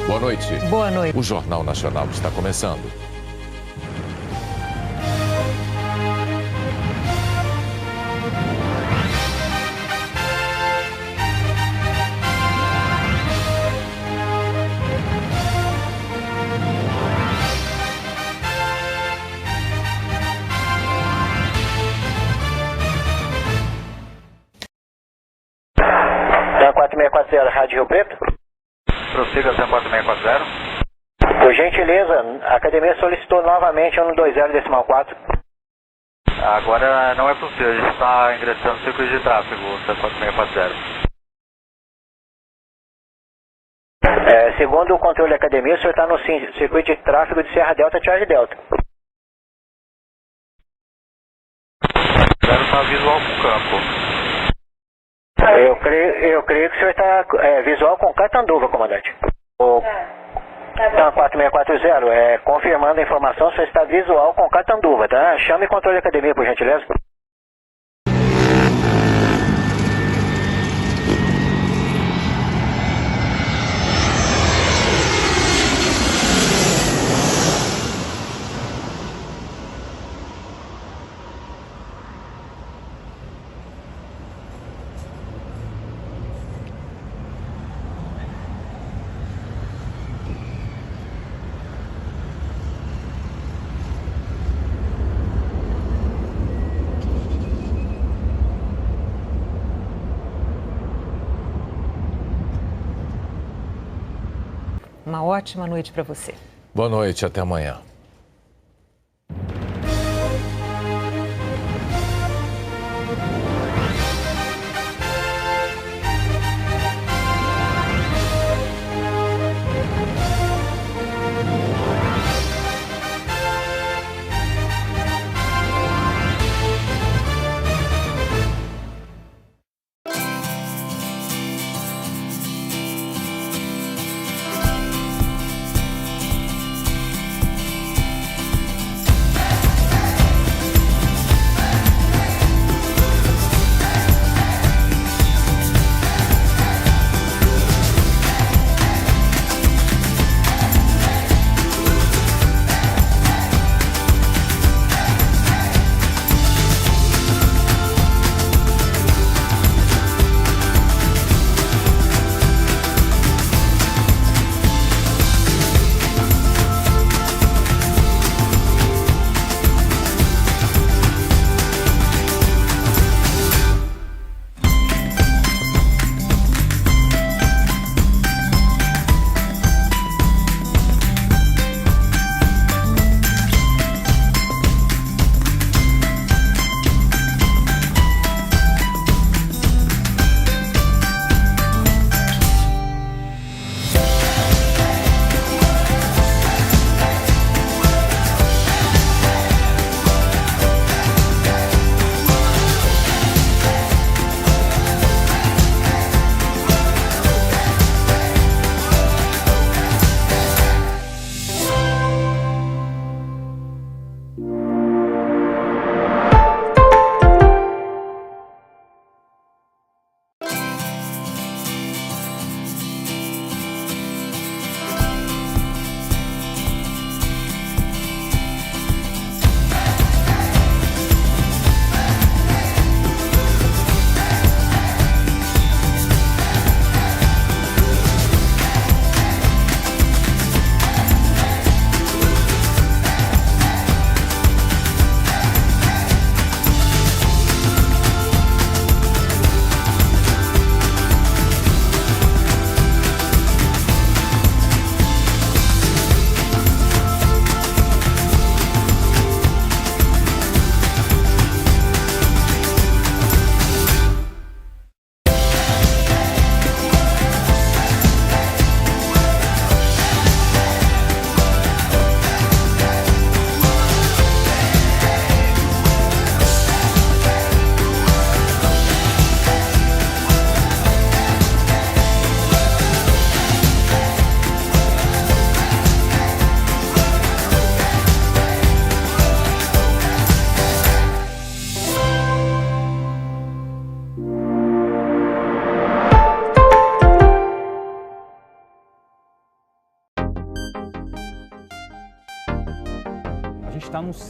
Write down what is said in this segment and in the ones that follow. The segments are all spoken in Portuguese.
Boa noite. Boa noite. O Jornal Nacional está começando. TAM 4640, Rádio Rio Preto. Prossiga até 4640. Por gentileza, a academia solicitou novamente 120,4. Agora não é possível, a gente está ingressando no circuito de tráfego, até 4640. Segundo o controle da academia, o senhor está no circuito de tráfego de Serra Delta, Charge Delta. Deve estar visual com o campo. Eu creio que o senhor está visual com Catanduva, comandante. O TAM 4640, confirmando a informação, o senhor está visual com Catanduva, tá? Chame o controle da academia, por gentileza. Uma ótima noite para você. Boa noite, até amanhã.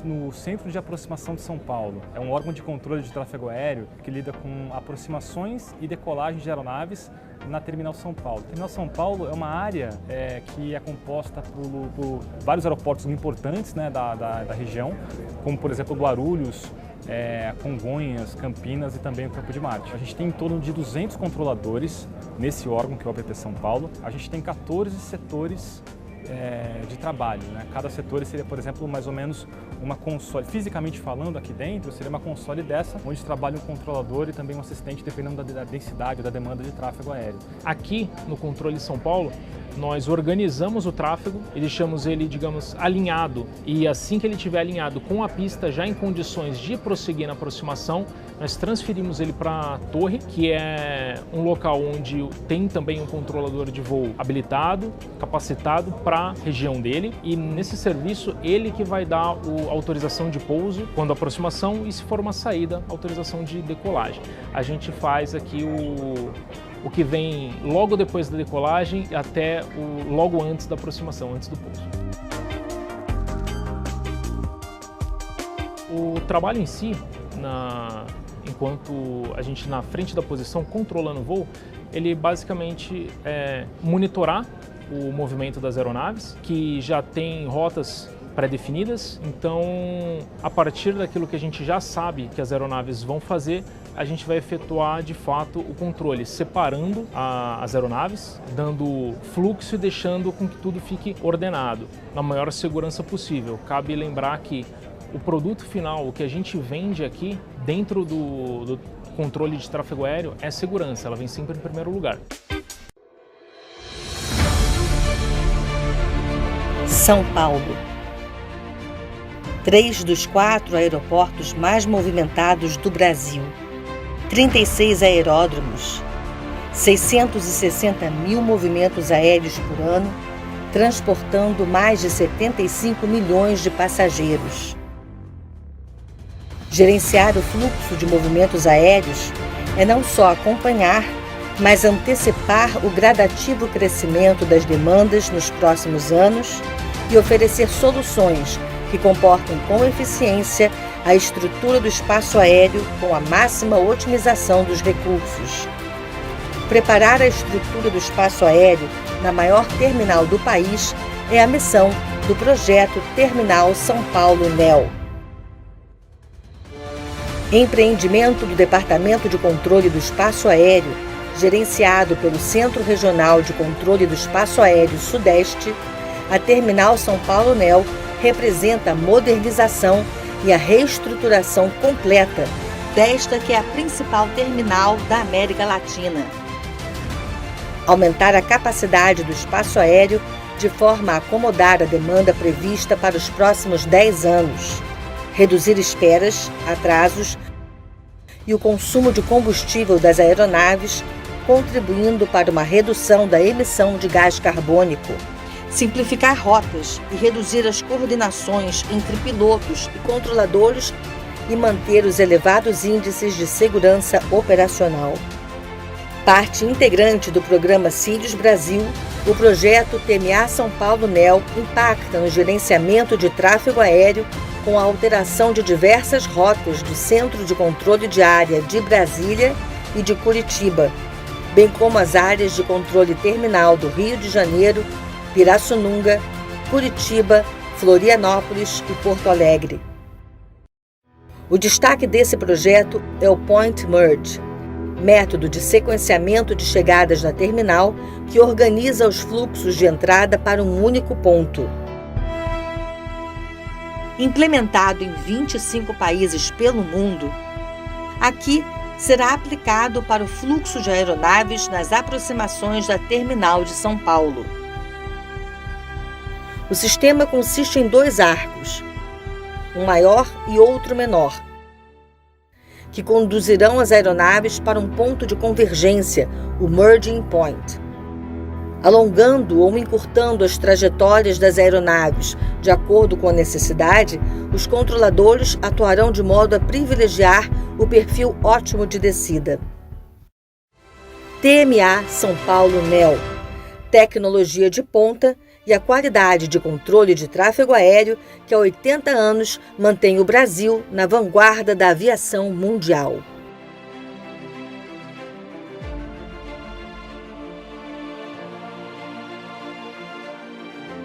no Centro de Aproximação de São Paulo. É um órgão de controle de tráfego aéreo que lida com aproximações e decolagens de aeronaves na Terminal São Paulo. A Terminal São Paulo é uma área que é composta por vários aeroportos importantes, né, da região, como por exemplo Guarulhos, Congonhas, Campinas e também o Campo de Marte. A gente tem em torno de 200 controladores nesse órgão que é o APT São Paulo. A gente tem 14 setores de trabalho, né? Cada setor seria, por exemplo, mais ou menos uma console, fisicamente falando aqui dentro, seria uma console dessa, onde trabalha um controlador e também um assistente, dependendo da densidade, da demanda de tráfego aéreo. Aqui no Controle São Paulo, nós organizamos o tráfego e deixamos ele, digamos, alinhado, e assim que ele estiver alinhado com a pista já em condições de prosseguir na aproximação, nós transferimos ele para a torre, que é um local onde tem também um controlador de voo habilitado, capacitado para a região dele, e nesse serviço ele que vai dar a autorização de pouso quando a aproximação, e se for uma saída, autorização de decolagem. A gente faz aqui o que vem logo depois da decolagem até logo antes da aproximação, antes do pouso. O trabalho em si, enquanto a gente na frente da posição controlando o voo, ele basicamente é monitorar o movimento das aeronaves, que já tem rotas pré-definidas. Então, a partir daquilo que a gente já sabe que as aeronaves vão fazer, a gente vai efetuar de fato o controle, separando as aeronaves, dando fluxo e deixando com que tudo fique ordenado, na maior segurança possível. Cabe lembrar que o produto final, o que a gente vende aqui dentro do controle de tráfego aéreo é segurança, ela vem sempre em primeiro lugar. São Paulo. 3 dos 4 aeroportos mais movimentados do Brasil. 36 aeródromos. 660 mil movimentos aéreos por ano, transportando mais de 75 milhões de passageiros. Gerenciar o fluxo de movimentos aéreos é não só acompanhar, mas antecipar o gradativo crescimento das demandas nos próximos anos e oferecer soluções que comportem com eficiência a estrutura do espaço aéreo com a máxima otimização dos recursos. Preparar a estrutura do espaço aéreo na maior terminal do país é a missão do projeto Terminal São Paulo NEL. Empreendimento do Departamento de Controle do Espaço Aéreo, gerenciado pelo Centro Regional de Controle do Espaço Aéreo Sudeste, a Terminal São Paulo NEL representa a modernização e a reestruturação completa desta que é a principal terminal da América Latina. Aumentar a capacidade do espaço aéreo de forma a acomodar a demanda prevista para os próximos 10 anos. Reduzir esperas, atrasos e o consumo de combustível das aeronaves, contribuindo para uma redução da emissão de gás carbônico. Simplificar rotas e reduzir as coordenações entre pilotos e controladores e manter os elevados índices de segurança operacional. Parte integrante do programa Sirius Brasil, o projeto TMA São Paulo NEL impacta no gerenciamento de tráfego aéreo com a alteração de diversas rotas do Centro de Controle de Área de Brasília e de Curitiba, bem como as áreas de controle terminal do Rio de Janeiro, Pirassununga, Curitiba, Florianópolis e Porto Alegre. O destaque desse projeto é o Point Merge, método de sequenciamento de chegadas na terminal que organiza os fluxos de entrada para um único ponto. Implementado em 25 países pelo mundo, aqui será aplicado para o fluxo de aeronaves nas aproximações da terminal de São Paulo. O sistema consiste em 2 arcos, um maior e outro menor, que conduzirão as aeronaves para um ponto de convergência, o Merging Point. Alongando ou encurtando as trajetórias das aeronaves de acordo com a necessidade, os controladores atuarão de modo a privilegiar o perfil ótimo de descida. TMA São Paulo NEL, tecnologia de ponta e a qualidade de controle de tráfego aéreo que há 80 anos mantém o Brasil na vanguarda da aviação mundial.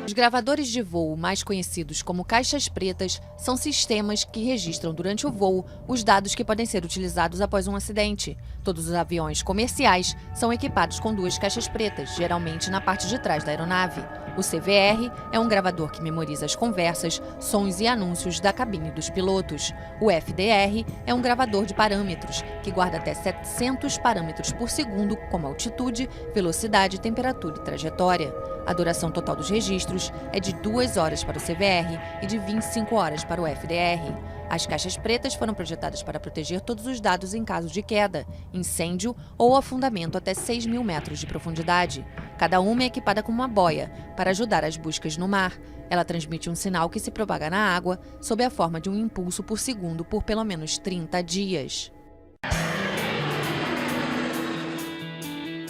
Os gravadores de voo, mais conhecidos como caixas pretas, são sistemas que registram durante o voo os dados que podem ser utilizados após um acidente. Todos os aviões comerciais são equipados com 2 caixas pretas, geralmente na parte de trás da aeronave. O CVR é um gravador que memoriza as conversas, sons e anúncios da cabine dos pilotos. O FDR é um gravador de parâmetros, que guarda até 700 parâmetros por segundo, como altitude, velocidade, temperatura e trajetória. A duração total dos registros é de 2 horas para o CVR e de 25 horas para o FDR. As caixas pretas foram projetadas para proteger todos os dados em caso de queda, incêndio ou afundamento até 6.000 metros de profundidade. Cada uma é equipada com uma boia para ajudar as buscas no mar. Ela transmite um sinal que se propaga na água sob a forma de um impulso por segundo por pelo menos 30 dias.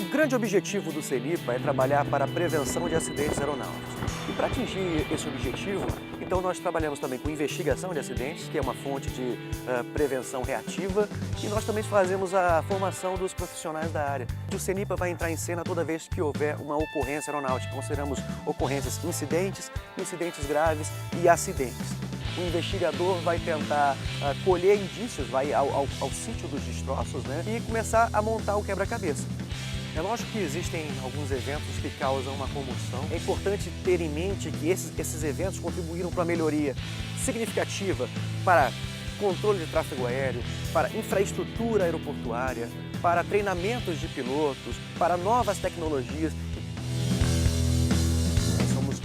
O grande objetivo do CENIPA é trabalhar para a prevenção de acidentes aeronáuticos. E para atingir esse objetivo, então nós trabalhamos também com investigação de acidentes, que é uma fonte de prevenção reativa, e nós também fazemos a formação dos profissionais da área. O CENIPA vai entrar em cena toda vez que houver uma ocorrência aeronáutica. Consideramos ocorrências incidentes, incidentes graves e acidentes. O investigador vai tentar colher indícios, vai ao sítio dos destroços, né, e começar a montar o quebra-cabeça. É lógico que existem alguns eventos que causam uma comoção. É importante ter em mente que esses eventos contribuíram para a melhoria significativa para controle de tráfego aéreo, para infraestrutura aeroportuária, para treinamentos de pilotos, para novas tecnologias. Nós somos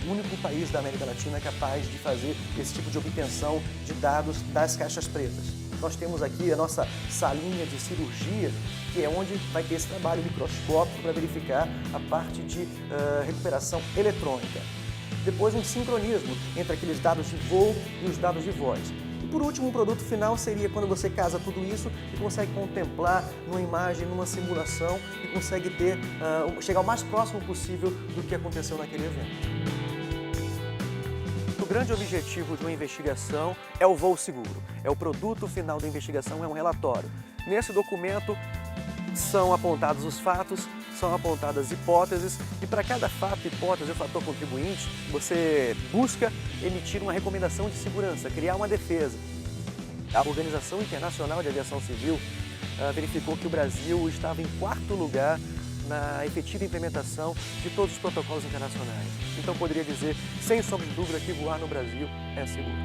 o único país da América Latina capaz de fazer esse tipo de obtenção de dados das caixas pretas. Nós temos aqui a nossa salinha de cirurgia, que é onde vai ter esse trabalho microscópico para verificar a parte de recuperação eletrônica. Depois um sincronismo entre aqueles dados de voo e os dados de voz. E por último, o produto final seria quando você casa tudo isso e consegue contemplar numa imagem, numa simulação e consegue chegar o mais próximo possível do que aconteceu naquele evento. O grande objetivo de uma investigação é o voo seguro. É o produto final da investigação, é um relatório. Nesse documento são apontados os fatos, são apontadas hipóteses e para cada fato, hipótese ou fator contribuinte, você busca emitir uma recomendação de segurança, criar uma defesa. A Organização Internacional de Aviação Civil verificou que o Brasil estava em 4º lugar na efetiva implementação de todos os protocolos internacionais. Então poderia dizer, sem sombra de dúvida, que voar no Brasil é seguro.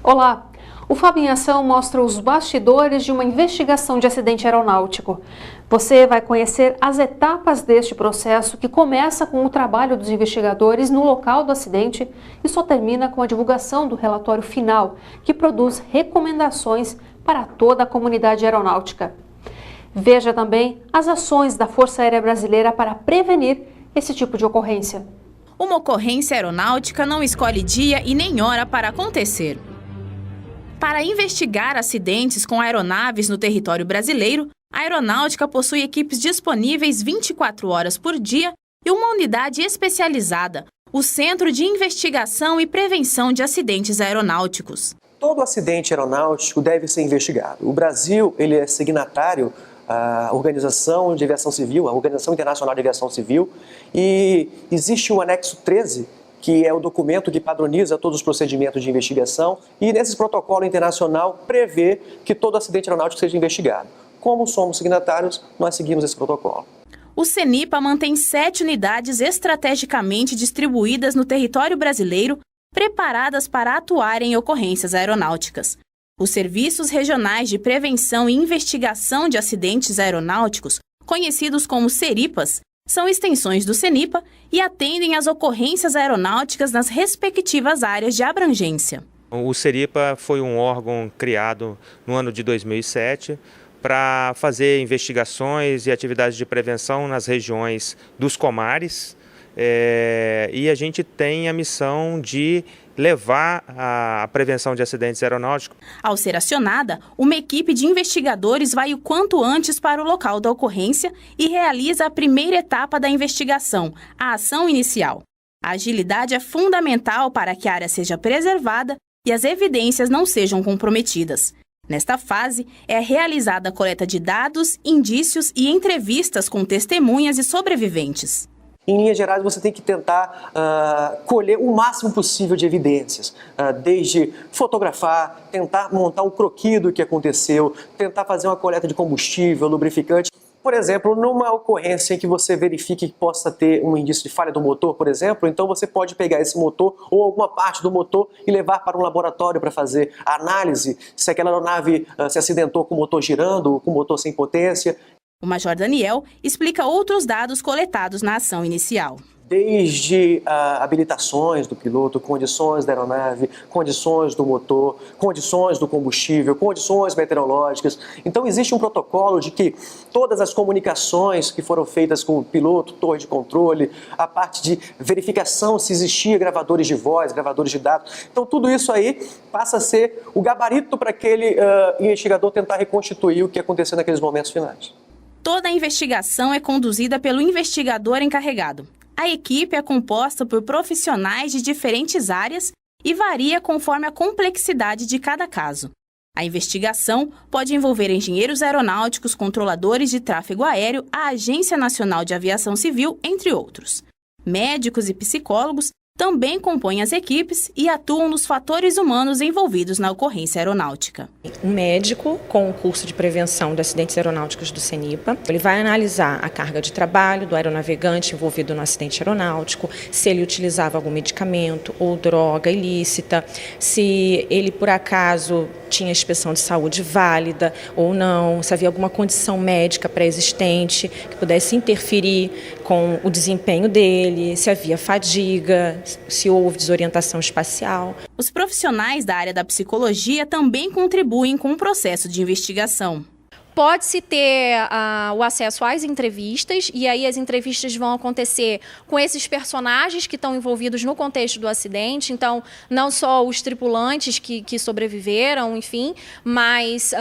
Olá! O Fábio em Ação mostra os bastidores de uma investigação de acidente aeronáutico. Você vai conhecer as etapas deste processo que começa com o trabalho dos investigadores no local do acidente e só termina com a divulgação do relatório final, que produz recomendações para toda a comunidade aeronáutica. Veja também as ações da Força Aérea Brasileira para prevenir esse tipo de ocorrência. Uma ocorrência aeronáutica não escolhe dia e nem hora para acontecer. Para investigar acidentes com aeronaves no território brasileiro, a Aeronáutica possui equipes disponíveis 24 horas por dia e uma unidade especializada, o Centro de Investigação e Prevenção de Acidentes Aeronáuticos. Todo acidente aeronáutico deve ser investigado. O Brasil ele é signatário à Organização de Aviação Civil, a Organização Internacional de Aviação Civil, e existe o anexo 13, que é o documento que padroniza todos os procedimentos de investigação, e nesse protocolo internacional prevê que todo acidente aeronáutico seja investigado. Como somos signatários, nós seguimos esse protocolo. O CENIPA mantém 7 unidades estrategicamente distribuídas no território brasileiro, preparadas para atuar em ocorrências aeronáuticas. Os Serviços Regionais de Prevenção e Investigação de Acidentes Aeronáuticos, conhecidos como SERIPAs, são extensões do CENIPA e atendem às ocorrências aeronáuticas nas respectivas áreas de abrangência. O SERIPA foi um órgão criado no ano de 2007 para fazer investigações e atividades de prevenção nas regiões dos comares, e a gente tem a missão de levar a prevenção de acidentes aeronáuticos. Ao ser acionada, uma equipe de investigadores vai o quanto antes para o local da ocorrência e realiza a primeira etapa da investigação, a ação inicial. A agilidade é fundamental para que a área seja preservada e as evidências não sejam comprometidas. Nesta fase, é realizada a coleta de dados, indícios e entrevistas com testemunhas e sobreviventes. Em linhas gerais, você tem que tentar colher o máximo possível de evidências, desde fotografar, tentar montar um croquis do que aconteceu, tentar fazer uma coleta de combustível, lubrificante. Por exemplo, numa ocorrência em que você verifique que possa ter um indício de falha do motor, por exemplo, então você pode pegar esse motor ou alguma parte do motor e levar para um laboratório para fazer a análise se aquela aeronave se acidentou com o motor girando ou com o motor sem potência. O Major Daniel explica outros dados coletados na ação inicial. Desde habilitações do piloto, condições da aeronave, condições do motor, condições do combustível, condições meteorológicas. Então existe um protocolo de que todas as comunicações que foram feitas com o piloto, torre de controle, a parte de verificação se existia gravadores de voz, gravadores de dados. Então tudo isso aí passa a ser o gabarito para aquele investigador tentar reconstituir o que aconteceu naqueles momentos finais. Toda a investigação é conduzida pelo investigador encarregado. A equipe é composta por profissionais de diferentes áreas e varia conforme a complexidade de cada caso. A investigação pode envolver engenheiros aeronáuticos, controladores de tráfego aéreo, a Agência Nacional de Aviação Civil, entre outros. Médicos e psicólogos também compõem as equipes e atuam nos fatores humanos envolvidos na ocorrência aeronáutica. Um médico com o curso de prevenção de acidentes aeronáuticos do CENIPA, ele vai analisar a carga de trabalho do aeronavegante envolvido no acidente aeronáutico, se ele utilizava algum medicamento ou droga ilícita, se ele por acaso tinha inspeção de saúde válida ou não, se havia alguma condição médica pré-existente que pudesse interferir com o desempenho dele, se havia fadiga, se houve desorientação espacial. Os profissionais da área da psicologia também contribuem com o processo de investigação. Pode-se ter o acesso às entrevistas, e aí as entrevistas vão acontecer com esses personagens que estão envolvidos no contexto do acidente, então não só os tripulantes que sobreviveram, enfim, mas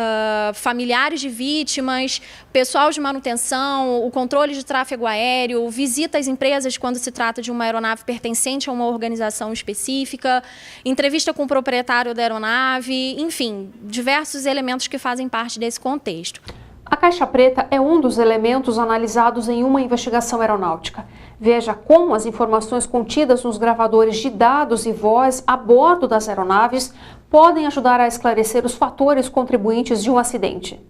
familiares de vítimas, pessoal de manutenção, o controle de tráfego aéreo, visita às empresas quando se trata de uma aeronave pertencente a uma organização específica, entrevista com o proprietário da aeronave, enfim, diversos elementos que fazem parte desse contexto. A caixa preta é um dos elementos analisados em uma investigação aeronáutica. Veja como as informações contidas nos gravadores de dados e voz a bordo das aeronaves podem ajudar a esclarecer os fatores contribuintes de um acidente.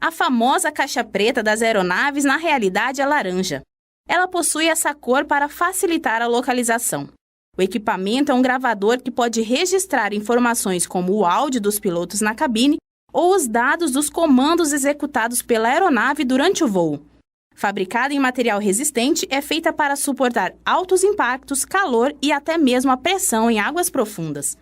A famosa caixa preta das aeronaves, na realidade, é laranja. Ela possui essa cor para facilitar a localização. O equipamento é um gravador que pode registrar informações como o áudio dos pilotos na cabine ou os dados dos comandos executados pela aeronave durante o voo. Fabricada em material resistente, é feita para suportar altos impactos, calor e até mesmo a pressão em águas profundas.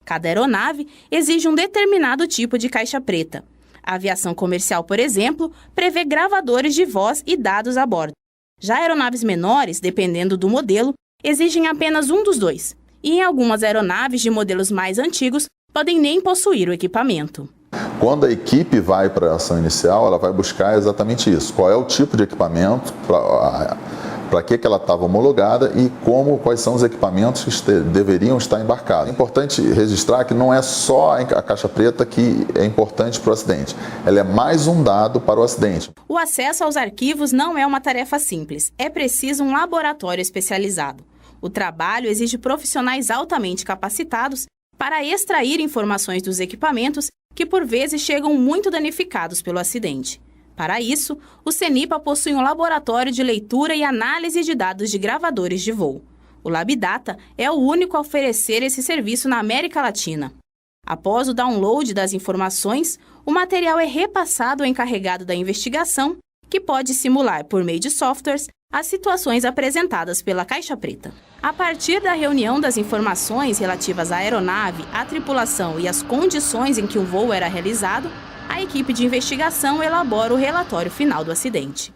Cada aeronave exige um determinado tipo de caixa preta. A aviação comercial, por exemplo, prevê gravadores de voz e dados a bordo. Já aeronaves menores, dependendo do modelo, exigem apenas um dos dois. E em algumas aeronaves de modelos mais antigos, podem nem possuir o equipamento. Quando a equipe vai para a ação inicial, ela vai buscar exatamente isso. Qual é o tipo de equipamento, para que ela estava homologada e quais são os equipamentos que deveriam estar embarcados. É importante registrar que não é só a caixa preta que é importante para o acidente. Ela é mais um dado para o acidente. O acesso aos arquivos não é uma tarefa simples. É preciso um laboratório especializado. O trabalho exige profissionais altamente capacitados para extrair informações dos equipamentos que por vezes chegam muito danificados pelo acidente. Para isso, o CENIPA possui um laboratório de leitura e análise de dados de gravadores de voo. O LabData é o único a oferecer esse serviço na América Latina. Após o download das informações, o material é repassado ao encarregado da investigação, que pode simular, por meio de softwares, as situações apresentadas pela caixa preta. A partir da reunião das informações relativas à aeronave, à tripulação e às condições em que o voo era realizado, a equipe de investigação elabora o relatório final do acidente.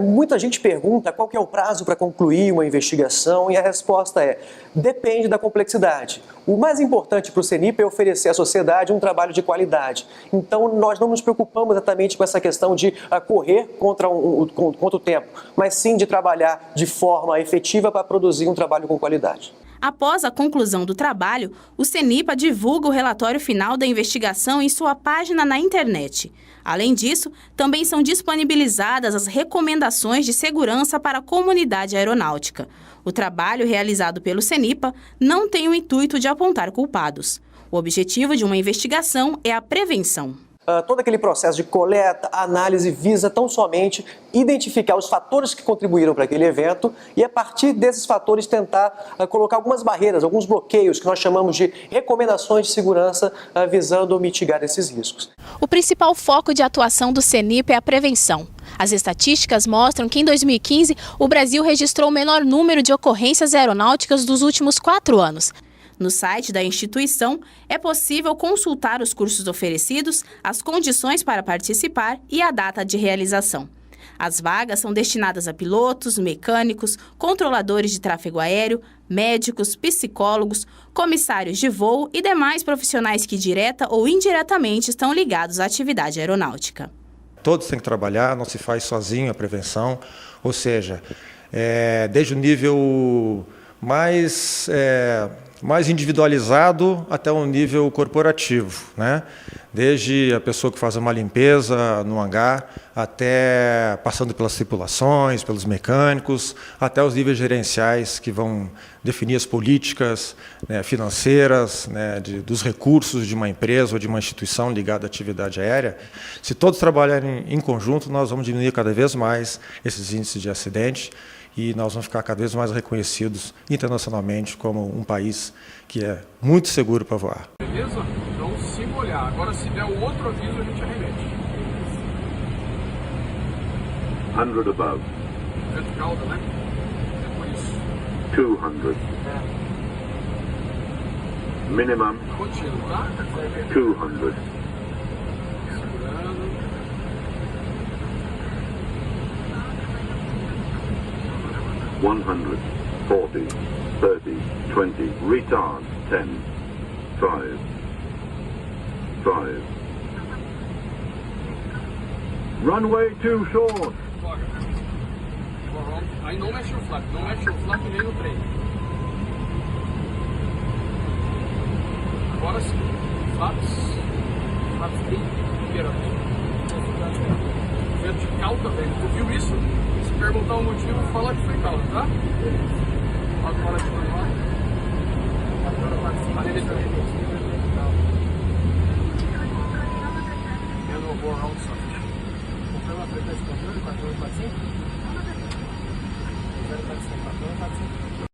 Muita gente pergunta qual que é o prazo para concluir uma investigação e a resposta é: depende da complexidade. O mais importante para o CENIPA é oferecer à sociedade um trabalho de qualidade. Então nós não nos preocupamos exatamente com essa questão de correr contra o tempo, mas sim de trabalhar de forma efetiva para produzir um trabalho com qualidade. Após a conclusão do trabalho, o CENIPA divulga o relatório final da investigação em sua página na internet. Além disso, também são disponibilizadas as recomendações de segurança para a comunidade aeronáutica. O trabalho realizado pelo CENIPA não tem o intuito de apontar culpados. O objetivo de uma investigação é a prevenção. Todo aquele processo de coleta, análise, visa tão somente identificar os fatores que contribuíram para aquele evento e, a partir desses fatores, tentar colocar algumas barreiras, alguns bloqueios que nós chamamos de recomendações de segurança, visando mitigar esses riscos. O principal foco de atuação do CENIPA é a prevenção. As estatísticas mostram que em 2015 o Brasil registrou o menor número de ocorrências aeronáuticas dos últimos 4 anos. No site da instituição, é possível consultar os cursos oferecidos, as condições para participar e a data de realização. As vagas são destinadas a pilotos, mecânicos, controladores de tráfego aéreo, médicos, psicólogos, comissários de voo e demais profissionais que direta ou indiretamente estão ligados à atividade aeronáutica. Todos têm que trabalhar, não se faz sozinho a prevenção, ou seja, desde o nível mais individualizado até um nível corporativo, né? Desde a pessoa que faz uma limpeza no hangar, até passando pelas tripulações, pelos mecânicos, até os níveis gerenciais que vão definir as políticas, né, financeiras, né, dos recursos de uma empresa ou de uma instituição ligada à atividade aérea. Se todos trabalharem em conjunto, nós vamos diminuir cada vez mais esses índices de acidente e nós vamos ficar cada vez mais reconhecidos internacionalmente como um país que é muito seguro para voar. Beleza? Então, se molhar. Agora, se der o outro aviso, a gente arremete. 100 above. Vertical, né? É por isso. 200. Minimum. Contínuo, tá? 200. Segurando. 100, 40, 30, 20, retard, 10, 5, 5. Runway too short. Aí não mexe o flap, não mexe o flap nem no trem. Agora sim, flaps bem liberados. Vertical também, tu viu isso? Se perguntar o motivo, fala que foi caldo, tá? Agora de manual. Agora participar dele também. Eu não vou round soft. Confirma a frequência de controle, 4845. 045, 4845.